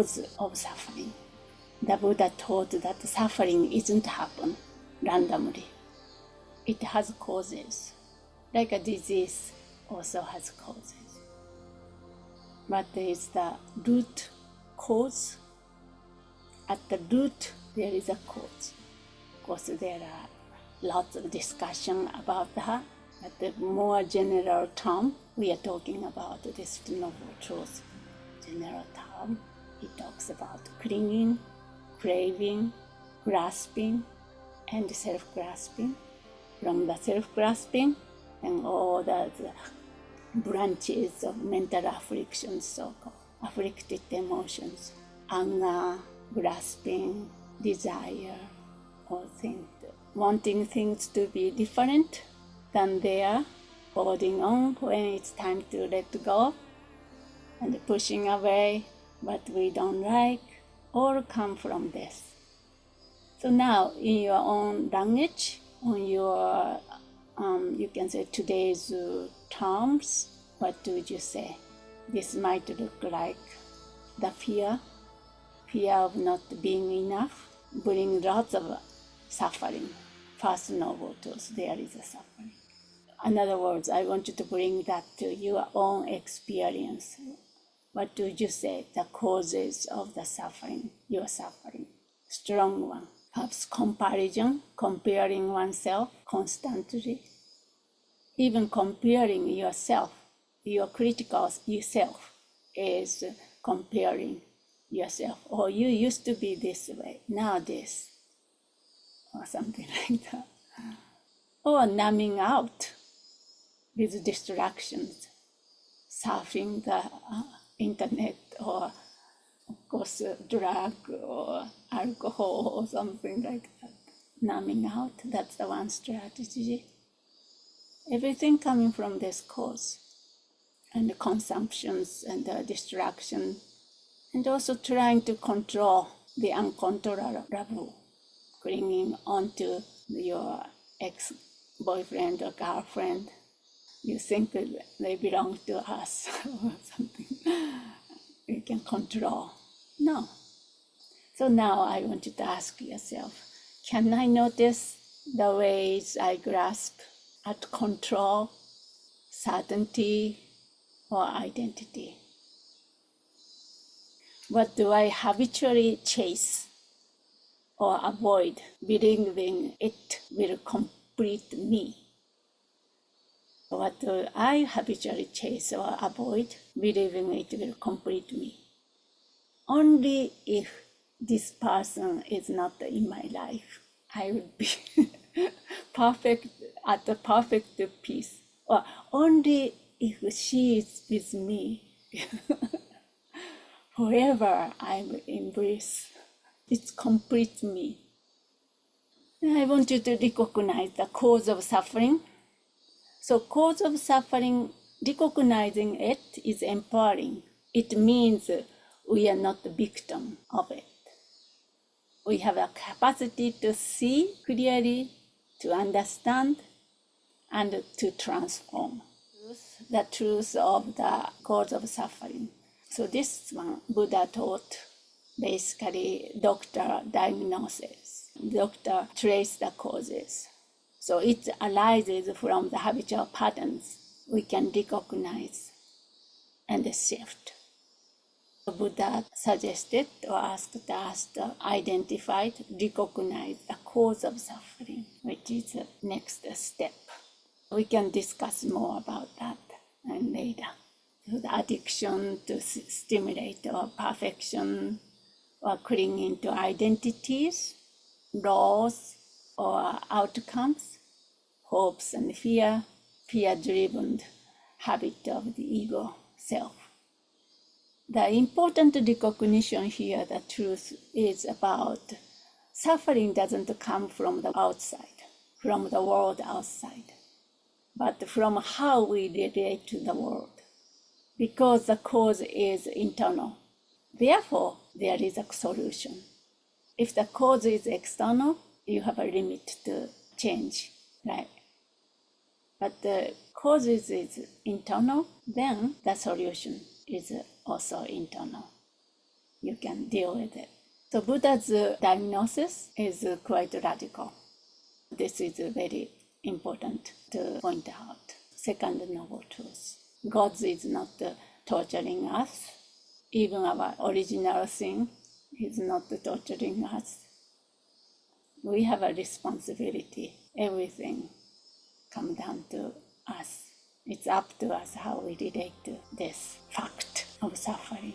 cause of suffering. The Buddha taught that suffering isn't happen randomly. It has causes, like a disease also has causes. But there is the root cause. At the root, there is a cause. Of course, there are lots of discussion about that. At the more general term, we are talking about this Noble Truth. General term, he talks about clinging, craving, grasping, and self-grasping. From the self-grasping and all the branches of mental afflictions, so-called afflicted emotions, anger, grasping, desire, all things, wanting things to be different than they are, holding on when it's time to let go, and pushing away what we don't like, all come from this. So now, in your own language, on your, you can say today's terms, what would you say? This might look like the fear of not being enough, bring lots of suffering. First Noble Truth, there is a suffering. In other words, I want you to bring that to your own experience. What would you say the causes of the suffering, your suffering? Strong one. Perhaps comparison, comparing oneself constantly. Even comparing yourself, your critical self is comparing yourself. Or you used to be this way, now this. Or something like that. Or numbing out with distractions, surfing the internet, or of course drug or alcohol or something like that. Numbing out, that's the one strategy. Everything coming from this cause, and the consumptions and the distraction, and also trying to control the uncontrollable, clinging onto your ex-boyfriend or girlfriend. You think they belong to us or something you can control. No. So now I want you to ask yourself, can I notice the ways I grasp at control, certainty, or identity? What do I habitually chase or avoid, believing it will complete me? What do I habitually chase or avoid, believing it will complete me? Only if this person is not in my life, I will be perfect, at the perfect peace. Or only if she is with me, forever I will embrace. It completes me. And I want you to recognize the cause of suffering. So cause of suffering, recognizing it is empowering. It means we are not the victim of it. We have a capacity to see clearly, to understand, and to transform the truth of the cause of suffering. So this one, Buddha taught basically doctor diagnosis. Doctor trace the causes. So it arises from the habitual patterns we can recognize and shift. The Buddha suggested or asked us to identify, recognize the cause of suffering, which is the next step. We can discuss more about that later. So the addiction to stimulate or perfection or clinging to identities, laws or outcomes, hopes and fear-driven habit of the ego self. The important recognition here, the truth is about suffering doesn't come from the outside, from the world outside, but from how we relate to the world, because the cause is internal. Therefore, there is a solution. If the cause is external, you have a limit to change, right? But the cause is internal, then the solution is also internal. you can deal with it. So Buddha's diagnosis is quite radical. This is very important to point out. Second noble truth. God is not torturing us. Even our original sin is not torturing us. We have a responsibility. Everything comes down to us. It's up to us how we relate to this fact of suffering.